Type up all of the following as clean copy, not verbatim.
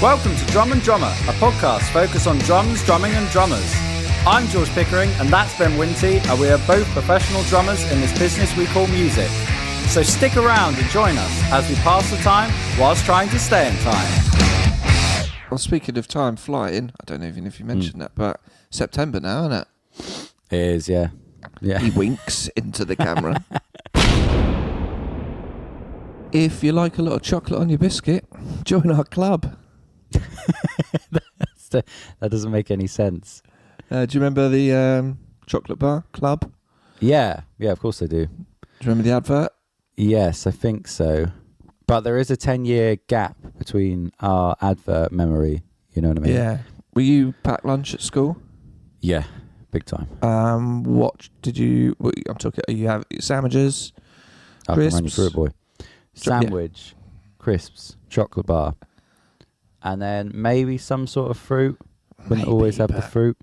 Welcome to Drum and Drummer, a podcast focused on drums, drumming and drummers. I'm George Pickering and that's Ben Winty, and we are both professional drummers in this business we call music. So stick around and join us as we pass the time whilst trying to stay in time. Well, speaking of time flying, I don't know even if you mentioned that, but September now, isn't it? It is, yeah. He winks into the camera. If you like a lot of chocolate on your biscuit, join our club. That doesn't make any sense. Do you remember the chocolate bar club? Yeah, of course I do. Do you remember the advert? Yes, I think so. But there is a 10-year gap between our advert memory, you know what I mean? Yeah. Were you packed lunch at school? Yeah, big time. What did you... I'm talking... You have sandwiches, I can run you crisps? through it, boy. Sandwich, crisps, chocolate bar, and then maybe some sort of fruit. Wouldn't always have the fruit.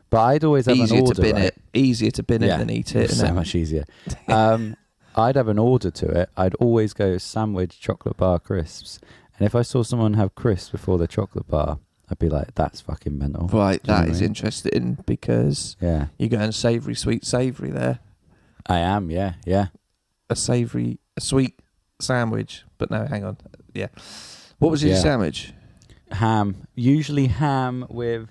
But I'd always have an order. Easier to bin it than eat it. So much easier. I'd have an order to it. I'd always go sandwich, chocolate bar, crisps. And if I saw someone have crisps before the chocolate bar, I'd be like, that's fucking mental. Right, that is interesting because you're going savoury, sweet, savoury there. I am, yeah. A sweet sandwich. But no, hang on. Yeah. What was your sandwich? Ham. Usually ham with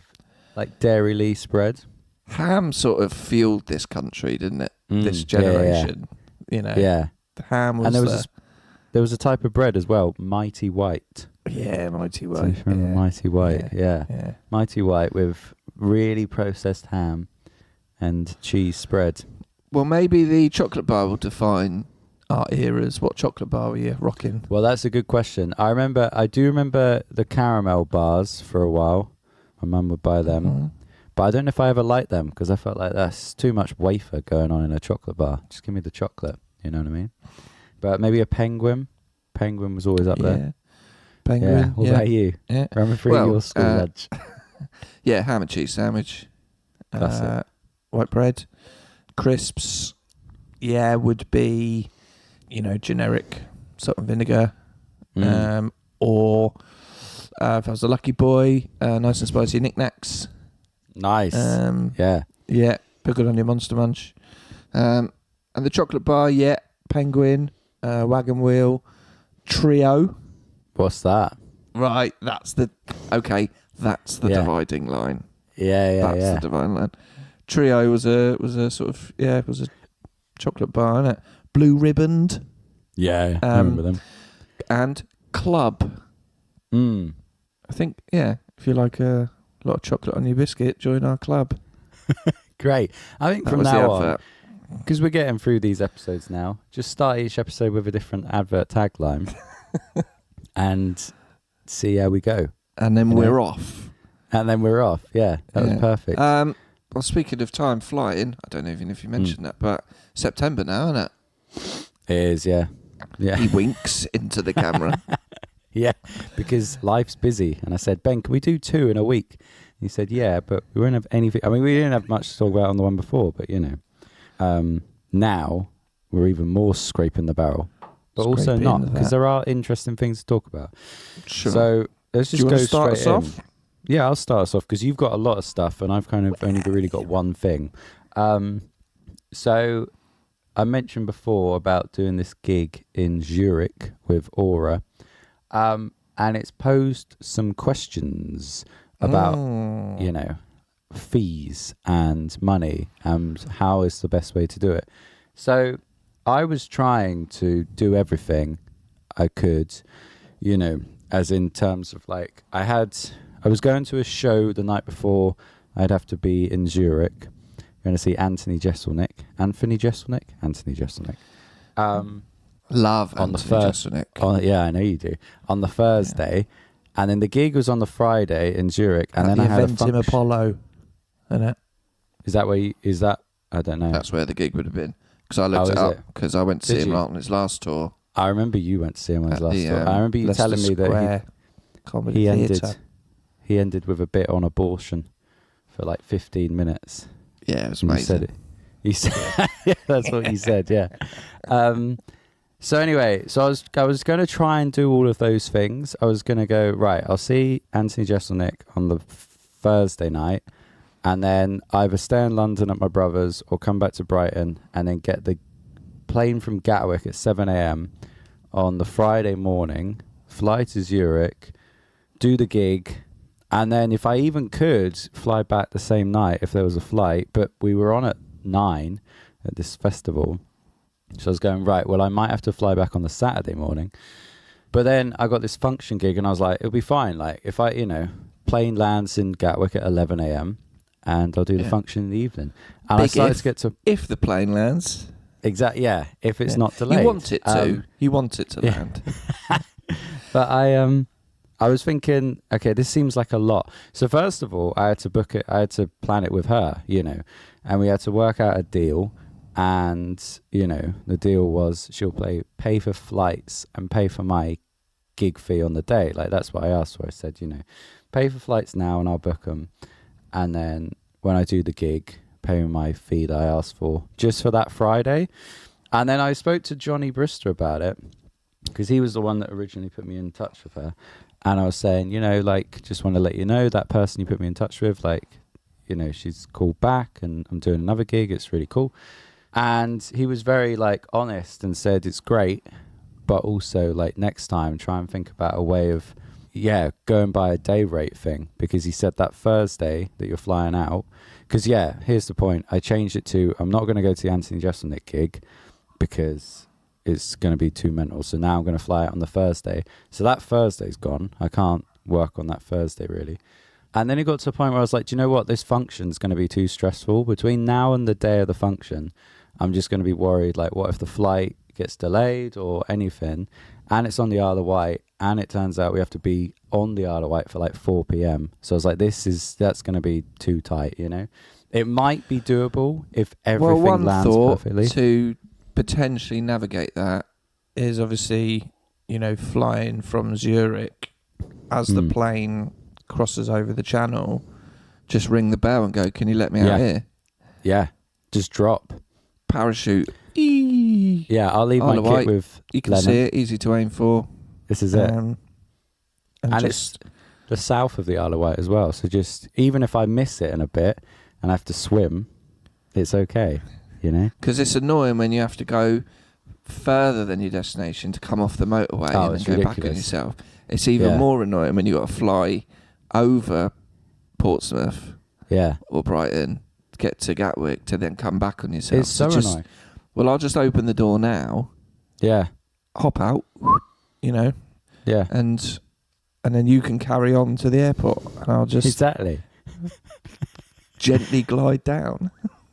like Dairy spread. Ham sort of fueled this country, didn't it? This generation. You know. Yeah. The ham was and there was a type of bread as well, Mighty White. Yeah, Mighty White. So you remember Mighty White? Yeah. Mighty White with really processed ham and cheese spread. Well, maybe the chocolate bar will define our eras. What chocolate bar were you rocking? Well, that's a good question. I do remember the caramel bars for a while. My mum would buy them. Mm-hmm. But I don't know if I ever liked them because I felt like that's too much wafer going on in a chocolate bar. Just give me the chocolate, you know what I mean? But maybe a penguin. Penguin was always up there. Penguin. Yeah. What about you? Yeah. Remember for your school lunch? Yeah, ham and cheese sandwich. That's it. White bread. Crisps. Yeah, would be, generic salt and vinegar. Or if I was a lucky boy, nice and spicy knickknacks. Nice. Yeah, put good on your Monster Munch. And the chocolate bar, Penguin, Wagon Wheel, Trio. What's that? Right, that's the dividing line. That's the dividing line. Trio was a sort of was a chocolate bar, innit? Blue ribboned. Yeah, I remember them. And Club. I think if you like a lot of chocolate on your biscuit, join our club. Great. I think from now on, because we're getting through these episodes now, just start each episode with a different advert tagline and see how we go. And then we're off. Yeah, that was perfect. Well, speaking of time flying, I don't know even if you mentioned that, but September now, isn't it? It is, yeah. He winks into the camera. Yeah, because life's busy. And I said, Ben, can we do 2 in a week? And he said, yeah, but we won't have anything. I mean, we didn't have much to talk about on the one before, but, now we're even more scraping the barrel. But also not, because there are interesting things to talk about. Sure. So let's just go straight in. Off? Yeah, I'll start us off, because you've got a lot of stuff, and I've kind of only really got one thing. So I mentioned before about doing this gig in Zurich with Aura. And it's posed some questions about, fees and money and how is the best way to do it. So I was trying to do everything I could, as in terms of like, I was going to a show the night before. I'd have to be in Zurich. Going to see Anthony Jeselnik. Love on the Jeselnik. Yeah, I know you do. On the Thursday, and then the gig was on the Friday in Zurich, and then I had a function. Apollo, isn't it? Is that where? Is that? I don't know. That's where the gig would have been because I looked it up because I went to see him on his last tour. I remember you went to see him on his last tour. I remember you telling me that he ended with a bit on abortion for like 15 minutes. Yeah, it was amazing. You said it. Yeah, that's what you said. Yeah. So anyway, I was going to try and do all of those things. I was going to go, right, I'll see Anthony Jeselnik on the Thursday night, and then either stay in London at my brother's or come back to Brighton and then get the plane from Gatwick at 7 a.m. on the Friday morning, fly to Zurich, do the gig, and then if I even could, fly back the same night if there was a flight. But we were on at 9 at this festival. So I was going, right, well, I might have to fly back on the Saturday morning. But then I got this function gig and I was like, it'll be fine. Like, if I, plane lands in Gatwick at 11 a.m. and I'll do the function in the evening. And I started to get to... If the plane lands. Exactly, yeah. If it's not delayed. You want it to. You want it to land. But I was thinking, okay, this seems like a lot. So first of all, I had to book it. I had to plan it with her, and we had to work out a deal. And, the deal was she'll pay for flights and pay for my gig fee on the day. Like, that's what I asked for. I said, pay for flights now and I'll book them. And then when I do the gig, pay me my fee that I asked for just for that Friday. And then I spoke to Johnny Brister about it because he was the one that originally put me in touch with her. And I was saying, just want to let you know that person you put me in touch with, she's called back and I'm doing another gig. It's really cool. And he was very honest and said it's great, but also next time try and think about a way of going by a day rate thing, because he said that Thursday that you're flying out, because here's the point, I changed it to I'm not going to go to the Anthony Jeselnik gig because it's going to be too mental, so now I'm going to fly out on the Thursday. So that Thursday's gone. I can't work on that Thursday really. And then it got to a point where I was like, do you know what, this function's going to be too stressful. Between now and the day of the function, I'm just going to be worried, what if the flight gets delayed or anything, and it's on the Isle of Wight, and it turns out we have to be on the Isle of Wight for 4 p.m. So I was like, that's going to be too tight, It might be doable if everything lands perfectly. To potentially navigate that is obviously, flying from Zurich as the plane crosses over the channel, just ring the bell and go, can you let me out here? Yeah, just drop. Parachute. Yeah, I'll leave my kit with you can Lennon. see it, easy to aim for. This is it. And it's the south of the Isle of Wight as well. So just, even if I miss it in a bit and I have to swim, it's okay, Because it's annoying when you have to go further than your destination to come off the motorway and then go ridiculous. back on yourself. It's even more annoying when you got to fly over Portsmouth or Brighton to get to Gatwick to then come back on yourself. It's so annoying. Well, I'll just open the door now. Yeah. Hop out, Yeah. and then you can carry on to the airport, and I'll just exactly gently glide down.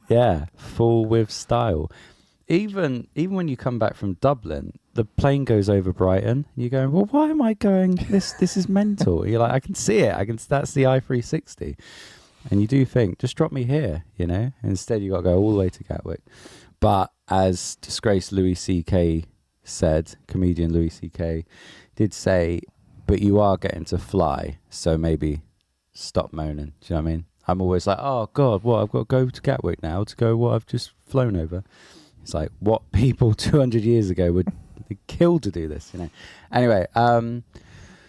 Yeah, full with style. Even when you come back from Dublin, the plane goes over Brighton. You're going, well, why am I going? This is mental. You're like, I can see it. That's the I-360. And you do think, just drop me here, Instead, you got to go all the way to Gatwick. But as disgraced Louis C.K. said, comedian Louis C.K. did say, but you are getting to fly, so maybe stop moaning. Do you know what I mean? I'm always like, oh, God, what? I've got to go to Gatwick now to go what I've just flown over. It's like what people 200 years ago would kill to do this, Anyway,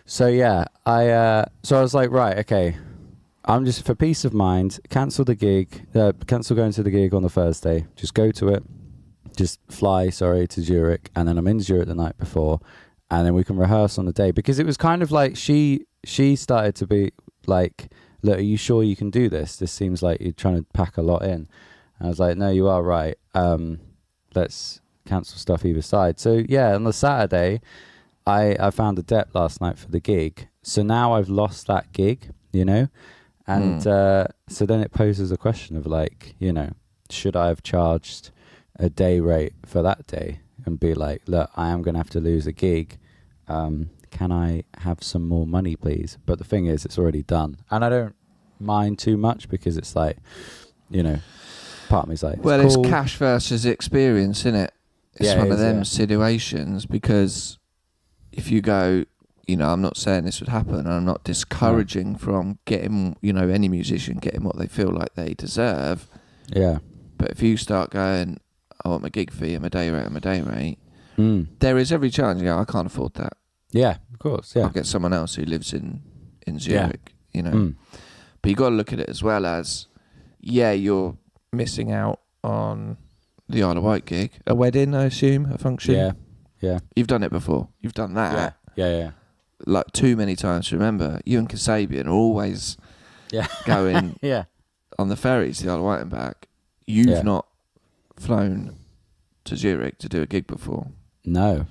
so I was like, right, okay, I'm just, for peace of mind, cancel the gig, cancel going to the gig on the Thursday, just go to it, just fly, to Zurich, and then I'm in Zurich the night before, and then we can rehearse on the day, because it was kind of like she started to be like, look, are you sure you can do this? This seems like you're trying to pack a lot in. And I was like, no, you are right. Let's cancel stuff either side. So yeah, on the Saturday, I found a debt last night for the gig. So now I've lost that gig, and so then it poses a question of should I have charged a day rate for that day and be like, look, I am going to have to lose a gig. Can I have some more money, please? But the thing is, it's already done. And I don't mind too much because it's part of me is like, well, cool. It's cash versus experience, isn't it? It's one of them situations, because if you go, I'm not saying this would happen, and I'm not discouraging from getting, any musician getting what they feel like they deserve. Yeah. But if you start going, I want my gig fee and my day rate, there is every chance. Yeah, I can't afford that. Yeah, of course. Yeah. I'll get someone else who lives in Zurich. You know, but you got to look at it as well as, you're missing out on the Isle of Wight gig, a wedding, I assume, a function. Yeah. Yeah. You've done it before. You've done that. Yeah. Like too many times to remember. You and Kasabian are always going on the ferries to the Isle of Wight and back. You've not flown to Zurich to do a gig before. No.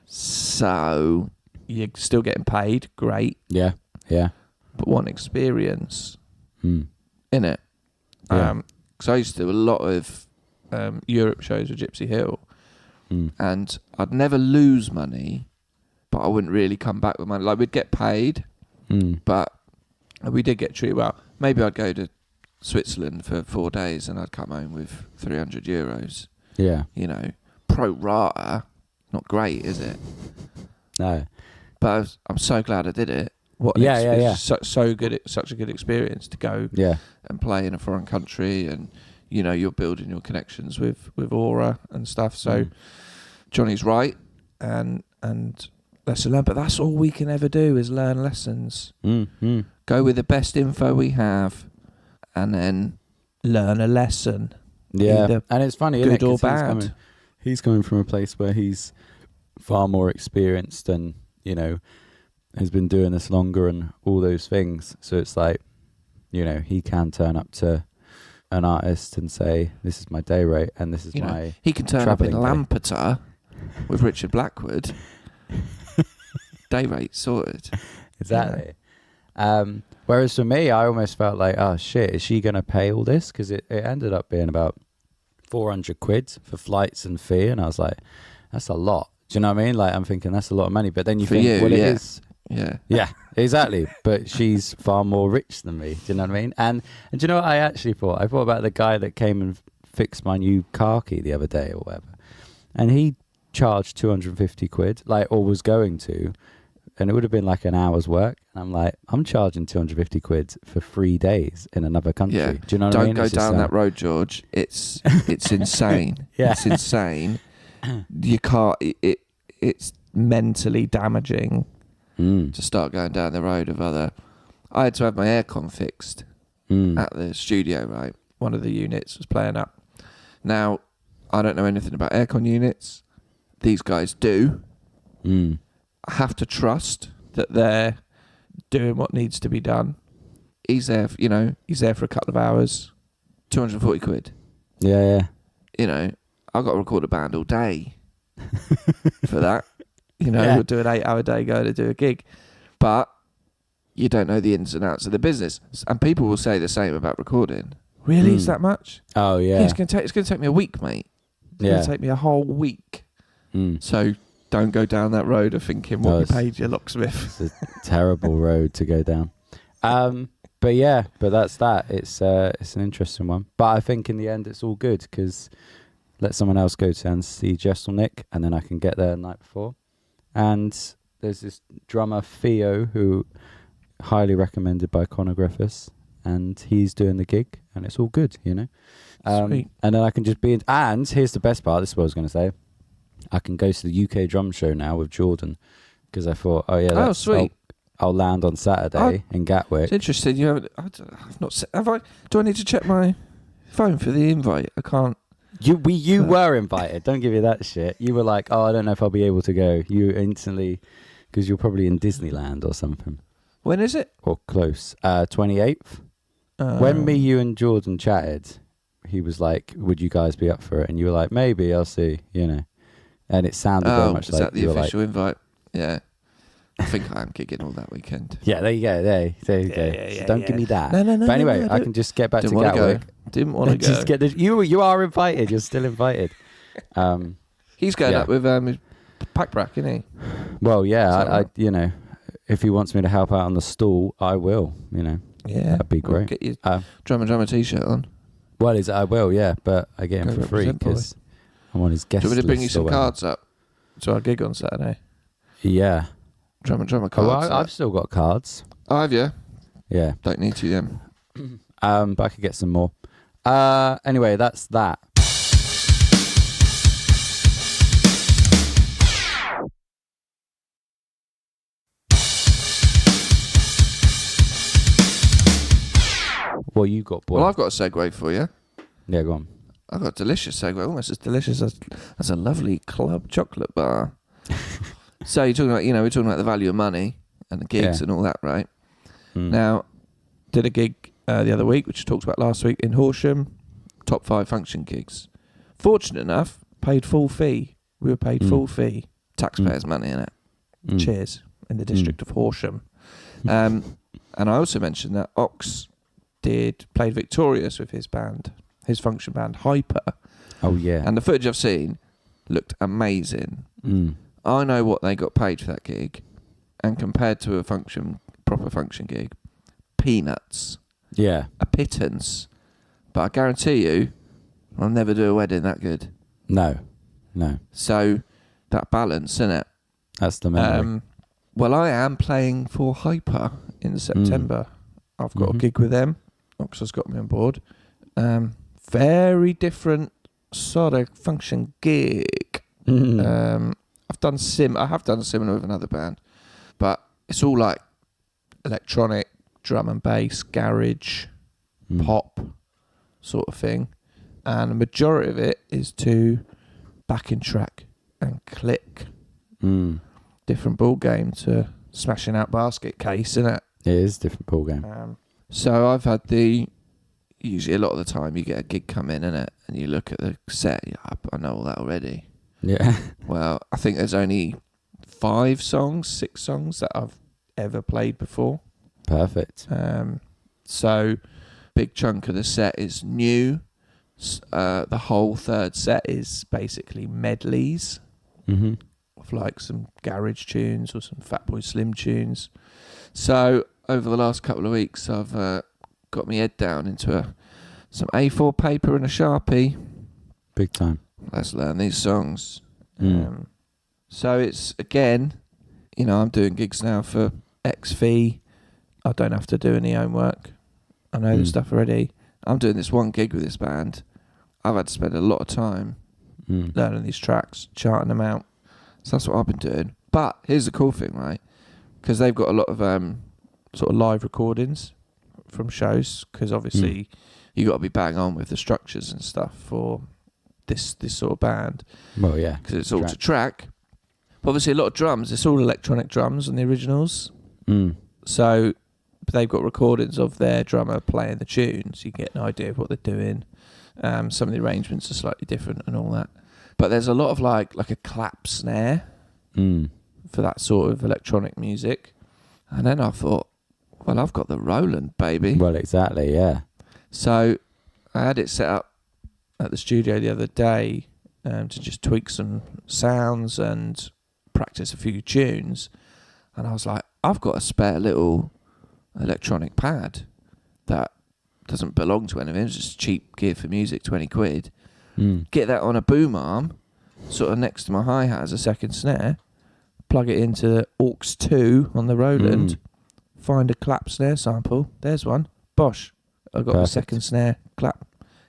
So you're still getting paid. Great. Yeah. But one experience in it. Yeah. Because I used to do a lot of Europe shows with Gypsy Hill. And I'd never lose money, but I wouldn't really come back with money. Like, we'd get paid, but we did get treated well. Maybe I'd go to Switzerland for 4 days and I'd come home with €300. Yeah. You know, pro rata, not great, is it? No. But I'm so glad I did it. So good, such a good experience to go and play in a foreign country, and you know, you're building your connections with Aura and stuff. So Johnny's right, and lesson learned. But that's all we can ever do is learn lessons. Go with the best info we have, and then learn a lesson. Yeah, and it's funny, good isn't it? or bad. He's coming from a place where he's far more experienced and, you know, has been doing this longer and all those things. So it's like, you know, he can turn up to an artist and say, this is my day rate and this is my he can turn up in Lampeter with Richard Blackwood. Day rate sorted. Exactly. Whereas for me, I almost felt like, oh shit, is she going to pay all this? Because it ended up being about 400 quid for flights and fee. And I was like, that's a lot. Do you know what I mean? Like, I'm thinking that's a lot of money. But then you think, well, it is. Yeah, exactly. But she's far more rich than me. Do you know what I mean? And do you know what I actually thought? I thought about the guy that came and fixed my new car key the other day or whatever. And he charged 250 quid, like, or was going to. And it would have been like an hour's work. And I'm like, I'm charging 250 quid for 3 days in another country. Yeah. Do you know what I mean? Don't go down that road, George. It's insane. It's insane. You can't. It's mentally damaging to start going down the road of other. I had to have my aircon fixed at the studio. Right, one of the units was playing up. Now, I don't know anything about aircon units. These guys do. I have to trust that they're doing what needs to be done. He's there, he's there for a couple of hours. 240 quid. Yeah. You know, I've got to record a band all day for that. We'll do an 8-hour day, go to do a gig. But you don't know the ins and outs of the business. And people will say the same about recording. Really? Is that much? Oh, yeah. It's going to take me a week, mate. It's going to take me a whole week. So don't go down that road of thinking what you paid your locksmith. It's a terrible road to go down. But that's that. It's an interesting one. But I think in the end it's all good because let someone else go to and see Jesselnick and then I can get there the night before. And there's this drummer Theo who highly recommended by Chronographists and he's doing the gig and it's all good, Sweet. And then I can just be in, and here's the best part, this is what I was going to say. I can go to the UK drum show now with Jordan because I thought, sweet. I'll land on Saturday in Gatwick. It's interesting. I've not. Have I? Do I need to check my phone for the invite? I can't. You were invited. Don't give you that shit. You were like, oh, I don't know if I'll be able to go. You instantly, because you're probably in Disneyland or something. When is it? Or close. 28th. When you and Jordan chatted, he was like, would you guys be up for it? And you were like, maybe, I'll see, And it sounded very much like... is that the official invite? Yeah. I think I am gigging all that weekend. Yeah, there you go. There you go. Yeah, Don't give me that. No. But anyway, I can just get back to Gatwick. Didn't want to go. Just get you are invited. You're still invited. He's going up with his pack brack, isn't he? Well, yeah. I if he wants me to help out on the stall, I will. Yeah, that'd be great. Get your drummer t-shirt on. Well, I will. Yeah, but I get him for free because I'm on his guest list. Do you want me to bring you some cards up to our gig on Saturday? Yeah. Drummer cards. Well, I've still got cards. Oh, have you? Yeah. Don't need to then. But I could get some more. Anyway, that's that. What you got, boy? Well, I've got a segue for you. Yeah, go on. I've got a delicious segue, almost as delicious as a lovely club chocolate bar. So you're talking about, we're talking about the value of money and the gigs and all that, right? Now, did a gig the other week, which I talked about last week, in Horsham, top 5 function gigs. Fortunate enough, paid full fee. We were paid full fee. Taxpayers' money in it. Cheers. In the district of Horsham. And I also mentioned that Ox played Victorious with his band, his function band, HYPR. Oh, yeah. And the footage I've seen looked amazing. I know what they got paid for that gig, and compared to a proper function gig, peanuts. Yeah. A pittance. But I guarantee you, I'll never do a wedding that good. No. So, that balance, innit? That's the memory. Well, I am playing for HYPR in September. I've got a gig with them. Ox has got me on board. Very different sort of function gig. I have done similar with another band, but it's all like electronic, drum and bass, garage, pop sort of thing. And the majority of it is to backing track and click. Different ball game to smashing out basket case, isn't it? It is a different ball game. So I've had usually a lot of the time you get a gig come in, innit? And you look at the set, I know all that already. Yeah. Well, I think there's only 6 songs that I've ever played before. Perfect. So big chunk of the set is new. The whole third set is basically medleys of like some garage tunes or some Fatboy Slim tunes. So over the last couple of weeks, I've got my head down into some A4 paper and a Sharpie. Big time. Let's learn these songs. So it's, again, I'm doing gigs now for X fee. I don't have to do any homework. I know the stuff already. I'm doing this one gig with this band. I've had to spend a lot of time learning these tracks, charting them out. So that's what I've been doing. But here's the cool thing, right? Because they've got a lot of sort of live recordings from shows, because obviously you got to be bang on with the structures and stuff for this sort of band. Well, yeah. Because it's all to track. But obviously a lot of drums, it's all electronic drums on the originals. So they've got recordings of their drummer playing the tunes. You get an idea of what they're doing. Some of the arrangements are slightly different and all that. But there's a lot of like a clap snare for that sort of electronic music. And then I thought, well, I've got the Roland, baby. Well, exactly, yeah. So I had it set up at the studio the other day to just tweak some sounds and practice a few tunes. And I was like, I've got a spare little electronic pad that doesn't belong to anything. It's just cheap gear for music, 20 quid. Get that on a boom arm, sort of next to my hi-hat as a second snare, plug it into aux 2 on the Roland, find a clap snare sample. There's one. Bosh. I've got a second snare clap.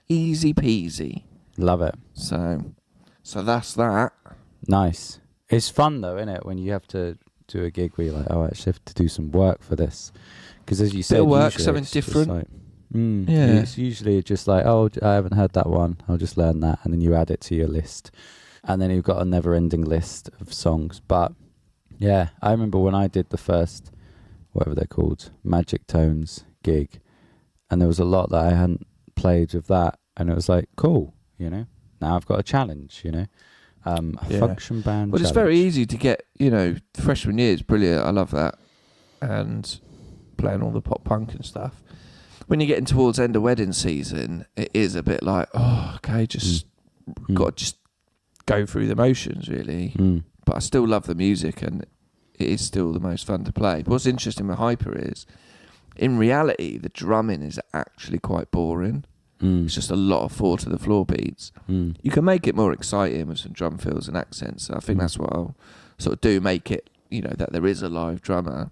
Easy peasy. Love it. So that's that. Nice. It's fun though, isn't it, when you have to do a gig where you're like, I actually have to do some work for this. Because as you said, bit of work, usually something it's just different. like, Yeah. It's usually just like, I haven't heard that one. I'll just learn that. And then you add it to your list. And then you've got a never-ending list of songs. But yeah, I remember when I did the first, whatever they're called, Magic Tones gig. And there was a lot that I hadn't played with that. And it was like, cool, Now I've got a challenge, function band Well, challenge. it's very easy to get, freshman year is brilliant. I love that. And playing all the pop punk and stuff. When you're getting towards end of wedding season, it is a bit like, got to just go through the motions, really. But I still love the music, and it is still the most fun to play. But what's interesting with HYPR is, in reality, the drumming is actually quite boring. It's just a lot of 4 to the floor beats. You can make it more exciting with some drum fills and accents. So I think that's what I'll sort of do, make it, that there is a live drummer.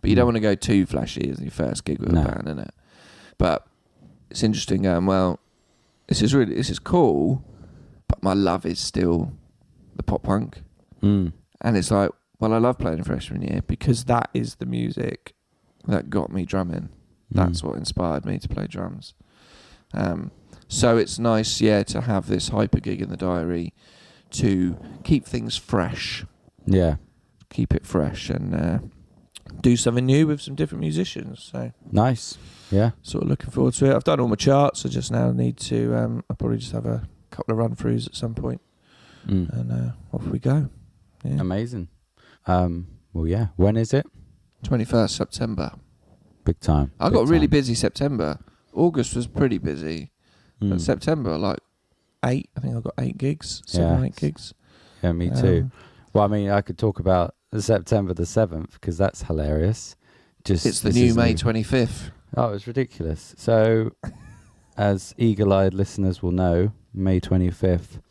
But you don't want to go too flashy as your first gig with a band, innit? But it's interesting going, well, this is cool, but my love is still the pop punk. And it's like, well, I love playing in freshman year because that is the music that got me drumming. That's what inspired me to play drums. So it's nice, to have this hyper gig in the diary to keep things fresh. Yeah. Keep it fresh and do something new with some different musicians. So Nice. Yeah. sort of looking forward to it. I've done all my charts. I just now need to. I'll probably just have a couple of run throughs at some point, and off we go. Yeah. Amazing. Well, yeah. When is it? 21st September. Big time. I got a really busy September. August was pretty busy. But September, like 8. I think I got 8 gigs, 7 or 8 gigs. Yeah, me too. Well, I mean, I could talk about September the 7th because that's hilarious. It's the new May 25th. Oh, it's ridiculous. So, as eagle-eyed listeners will know, May 25th,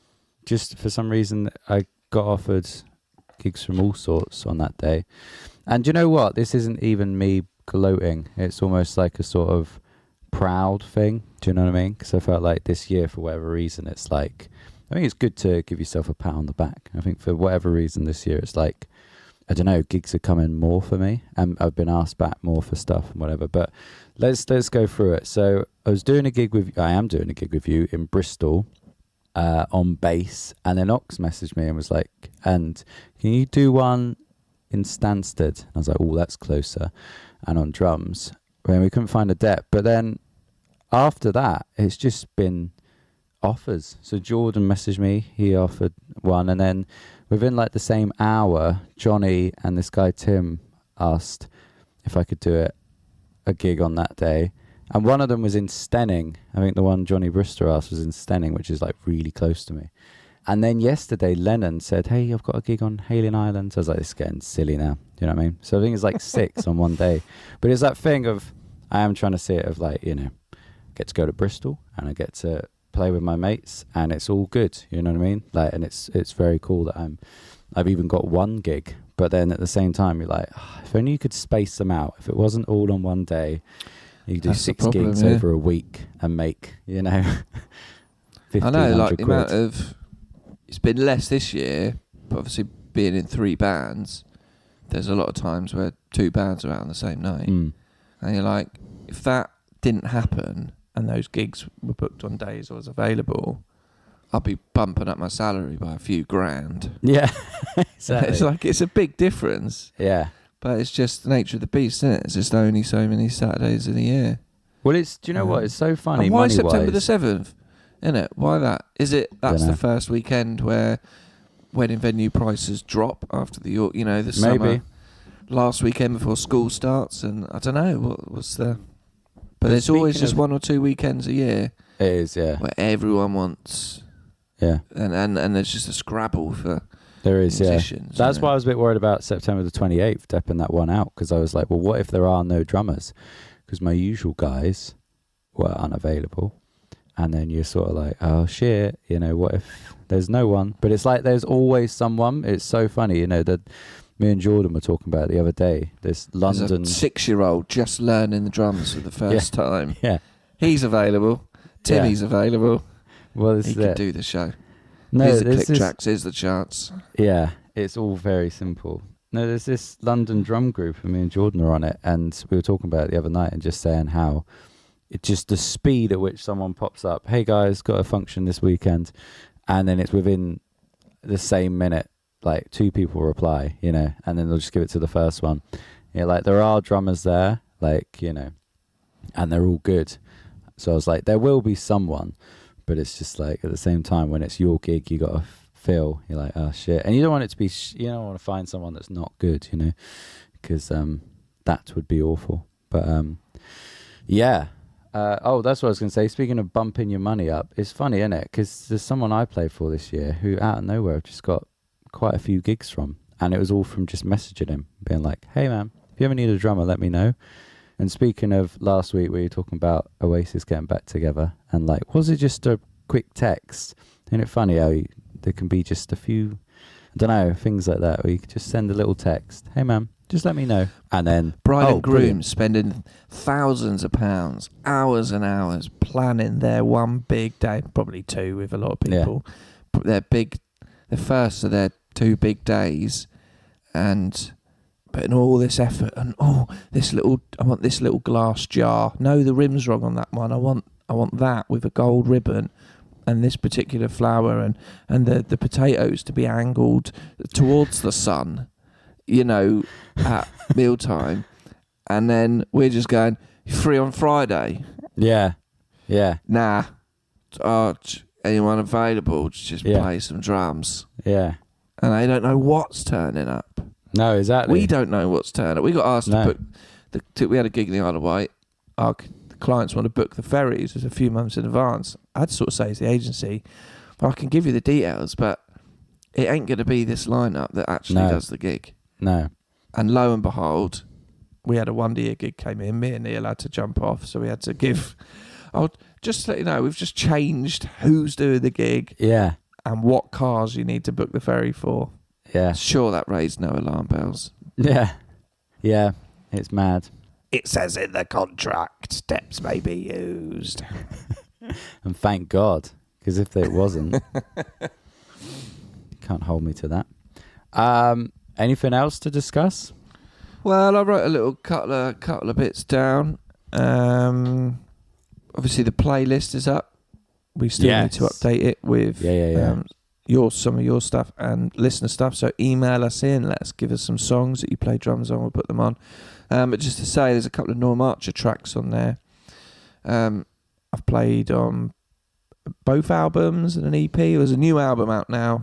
just for some reason, I got offered gigs from all sorts on that day. And do you know what? This isn't even me gloating. It's almost like a sort of proud thing. Do you know what I mean? Because I felt like this year, for whatever reason, it's like, I think it's good to give yourself a pat on the back. I think for whatever reason this year, it's like, I don't know, gigs are coming more for me, and I've been asked back more for stuff and whatever. But let's go through it. So I am doing a gig with you in Bristol on bass, and then Ox messaged me and was like, "And can you do one in Stansted?" And I was like, "Oh, that's closer." And on drums, when we couldn't find a depth, but then after that, it's just been offers. So Jordan messaged me, he offered one, and then within like the same hour, Johnny and this guy Tim asked if I could do a gig on that day. And one of them was in Stenning. I think the one Johnny Brister asked was in Stenning, which is like really close to me. And then yesterday, Lennon said, "Hey, I've got a gig on Hailing Island." So I was like, "It's getting silly now." Do you know what I mean? So I think it's like 6 on one day. But it's that thing of, I am trying to see it of like, you know, get to go to Bristol and I get to play with my mates and it's all good. You know what I mean? Like, and it's very cool that I've even got one gig. But then at the same time, you're like, if only you could space them out. If it wasn't all on one day, you could do 6 gigs over a week and make, you know, 1,500 I know, like quid. the amount of, it's been less this year, but obviously being in 3 bands, there's a lot of times where 2 bands are out on the same night. And you're like, if that didn't happen and those gigs were booked on days I was available, I'd be bumping up my salary by a few grand. Yeah, exactly. It's like, it's a big difference. Yeah. But it's just the nature of the beast, isn't it? It's just only so many Saturdays in a year. Well, do you know what? It's so funny. And why money-wise. September the 7th? Isn't it? Why that? Is it that's the first weekend where wedding venue prices drop after the summer? Maybe. Last weekend before school starts, and I don't know what's the. But there's always just 1 or 2 weekends a year. It is, yeah. Where everyone wants. Yeah. And there's just a scrabble for. There is, musicians. Yeah. That's why I was a bit worried about September the 28th, depping that one out, because I was like, well, what if there are no drummers? Because my usual guys were unavailable. And then you're sort of like, oh, shit, what if there's no one? But it's like there's always someone. It's so funny, that me and Jordan were talking about it the other day. There's London. There's a 6-year-old just learning the drums for the first time. Yeah. He's available. Timmy's available. Well, he can do the show. No, here's the click tracks, here's the charts. Yeah, it's all very simple. No, there's this London drum group, and me and Jordan are on it, and we were talking about it the other night and just saying how it's just the speed at which someone pops up, "Hey guys, got a function this weekend," and then it's within the same minute, like 2 people reply, and then they'll just give it to the first one. Like there are drummers there, like, and they're all good. So I was like, there will be someone. But it's just like at the same time, when it's your gig, you got to feel, you're like, oh shit. And you don't want it to be, you don't want to find someone that's not good, because that would be awful. But yeah. That's what I was going to say. Speaking of bumping your money up, it's funny, isn't it? Because there's someone I played for this year who out of nowhere I've just got quite a few gigs from. And it was all from just messaging him, being like, hey man, if you ever need a drummer, let me know. And speaking of last week, where you were talking about Oasis getting back together, and like, was it just a quick text? Isn't it funny how there can be just a few, I don't know, things like that, where you could just send a little text, hey man, just let me know. And then bride and groom spending thousands of pounds, hours and hours planning their one big day, probably 2 with a lot of people. Yeah. Their first of their 2 big days, and putting all this effort and I want this little glass jar. No, the rim's wrong on that one. I want that with a gold ribbon and this particular flower and the potatoes to be angled towards the sun, at mealtime. And then we're just going, free on Friday. Yeah. Nah. Anyone available to just play some drums? Yeah. And they don't know what's turning up. No, exactly. We don't know what's turning up. We got asked to book. We had a gig in the Isle of Wight. Our clients want to book the ferries a few months in advance. I'd sort of say to the agency, well, I can give you the details, but it ain't going to be this lineup that actually does the gig. No. And lo and behold, we had a one-year gig came in. Me and Neil had to jump off, so we had to give. Just to let you know, we've just changed who's doing the gig. Yeah. And what cars you need to book the ferry for. Yeah. Sure, that raised no alarm bells. Yeah. Yeah. It's mad. It says in the contract, steps may be used. And thank God, because if it wasn't, can't hold me to that. Anything else to discuss? Well, I wrote a little couple of bits down. Obviously, the playlist is up. We still need to update it with some of your stuff and listener stuff. So email us in. Give us some songs that you play drums on. We'll put them on. But just to say, there's a couple of Norm Archer tracks on there. I've played on both albums and an EP. There's a new album out now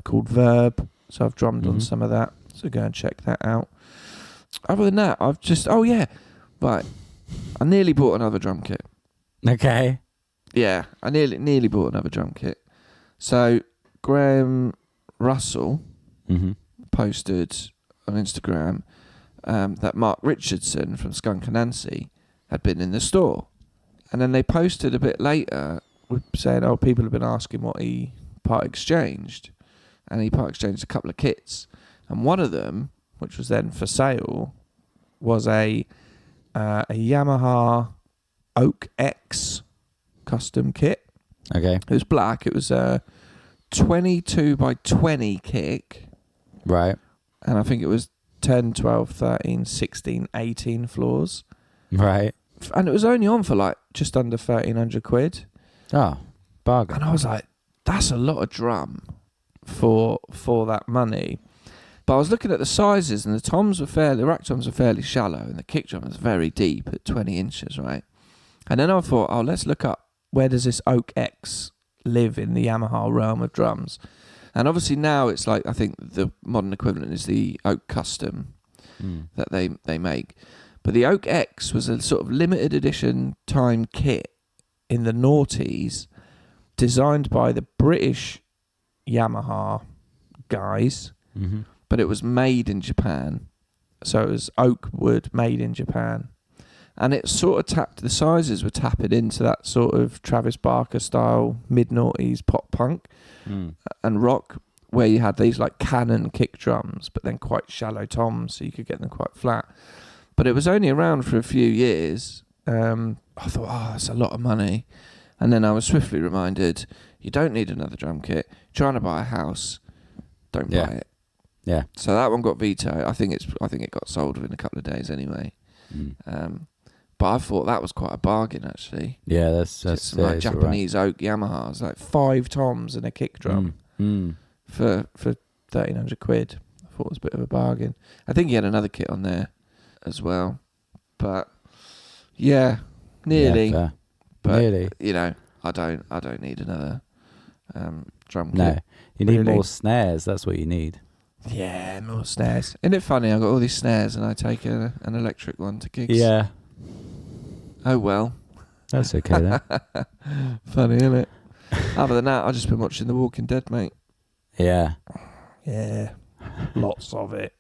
called Verb. So I've drummed on some of that. So go and check that out. Other than that, I've just... Oh, yeah. Right. I nearly bought another drum kit. Okay. Yeah, I nearly bought another drum kit. So Graham Russell posted on Instagram that Mark Richardson from Skunk and Anansie had been in the store. And then they posted a bit later saying, people have been asking what he part exchanged. And he part exchanged a couple of kits. And one of them, which was then for sale, was a Yamaha Oak X custom kit. Okay. It was black. It was a 22 by 20 kick. Right. And I think it was 10, 12, 13, 16, 18 floors. Right. And it was only on for like just under 1,300 quid. Oh, bargain. And I was like, that's a lot of drum for that money. But I was looking at the sizes, and the rack toms were fairly shallow, and the kick drum was very deep at 20 inches, right? And then I thought, let's look up, where does this Oak X live in the Yamaha realm of drums? And obviously now it's like, I think the modern equivalent is the Oak Custom that they make. But the Oak X was a sort of limited edition time kit in the noughties, designed by the British Yamaha guys, but it was made in Japan. So it was oak wood made in Japan. And it sort of the sizes were tapping into that sort of Travis Barker style mid-noughties pop punk and rock, where you had these like cannon kick drums, but then quite shallow toms, so you could get them quite flat. But it was only around for a few years. I thought, that's a lot of money. And then I was swiftly reminded, you don't need another drum kit. Trying to buy a house, don't buy it. Yeah. So that one got vetoed. I think it got sold within a couple of days anyway. But I thought that was quite a bargain, actually. Yeah, that's some like Japanese oak Yamahas, like 5 toms and a kick drum for 1,300 quid. I thought it was a bit of a bargain. I think he had another kit on there as well, but yeah, nearly. Yeah, but nearly. I don't need another drum kit. No, you need really. more snares. That's what you need. Yeah, more snares. Isn't it funny? I got all these snares and I take an electric one to gigs. Yeah. Oh well. That's okay then. Funny, isn't it? Other than that, I've just been watching The Walking Dead, mate. Yeah. Yeah. Lots of it.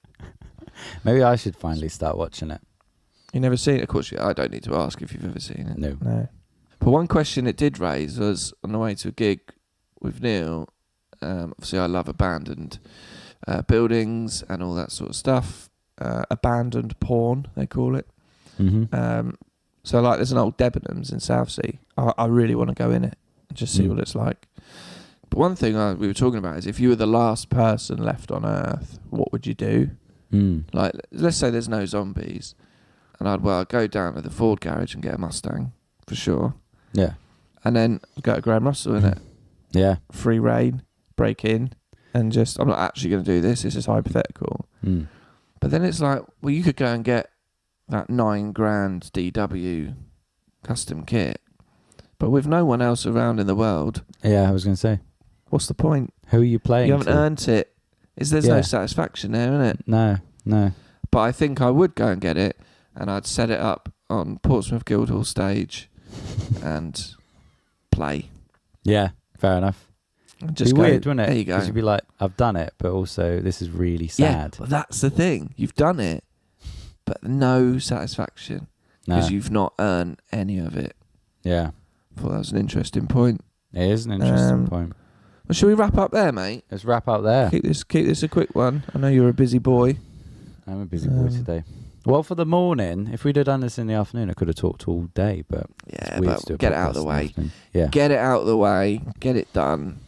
Maybe I should finally start watching it. You never seen it? Of course, I don't need to ask if you've ever seen it. No. But one question it did raise was on the way to a gig with Neil. Obviously, I love abandoned buildings and all that sort of stuff. Abandoned porn, they call it. So, like, there's an old Debenhams in Southsea. I really want to go in it and just see what it's like. But one thing we were talking about is if you were the last person left on Earth, what would you do? Like, let's say there's no zombies, and I'd go down to the Ford garage and get a Mustang for sure. Yeah. And then go to Graham Russell in it. Yeah. Free reign, break in, and just, I'm not actually going to do this, this is hypothetical. But then it's like, well, you could go and get that $9,000 DW custom kit, but with no one else around in the world. Yeah, I was going to say. What's the point? Who are you playing You haven't to? earned it. There's no satisfaction there, isn't it? No. But I think I would go and get it, and I'd set it up on Portsmouth Guildhall stage and play. Yeah, fair enough. Just It'd be weird, wouldn't it? There you go. Because you'd be like, I've done it, but also this is really sad. Yeah, well, that's the thing. You've done it, but no satisfaction because you've not earned any of it. Yeah. I thought that was an interesting point. It is an interesting point. Well, shall we wrap up there, mate? Let's wrap up there. Keep this a quick one. I know you're a busy boy. I'm a busy boy today. Well, for the morning, if we'd have done this in the afternoon, I could have talked all day, but yeah, it's weird but to do a get it out of podcast the in way. afternoon. Yeah, Get it out of the way. Get it done.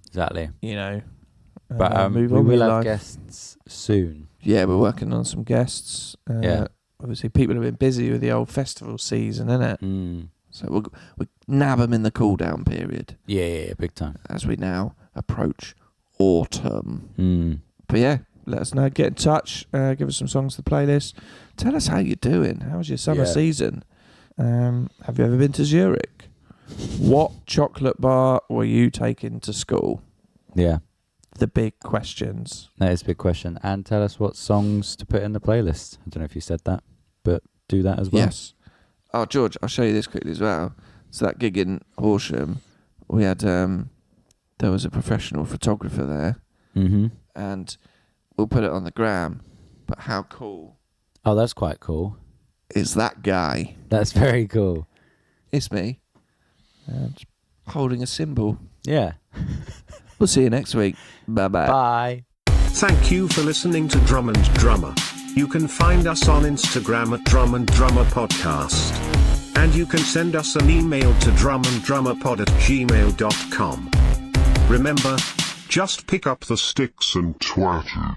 exactly. You know. But move we on with will have life. guests soon. Yeah, we're working on some guests. Obviously, people have been busy with the old festival season, innit? So we'll nab them in the cool down period. Yeah, big time. As we now approach autumn. But yeah, let us know. Get in touch. Give us some songs to the playlist. Tell us how you're doing. How was your summer season? Have you ever been to Zurich? What chocolate bar were you taking to school? Yeah. The big questions. That is a big question. And tell us what songs to put in the playlist. I don't know if you said that, but do that as well. Yes. Oh, George, I'll show you this quickly as well. So that gig in Horsham, we had, there was a professional photographer there. And we'll put it on the gram. But how cool Oh, that's quite cool. is that guy? That's very cool. It's me. Holding a symbol. Yeah. We'll see you next week. Bye-bye. Bye. Thank you for listening to Drum and Drummer. You can find us on Instagram at Drum and Drummer Podcast. And you can send us an email to drumanddrummerpod@gmail.com. Remember, just pick up the sticks and twat it.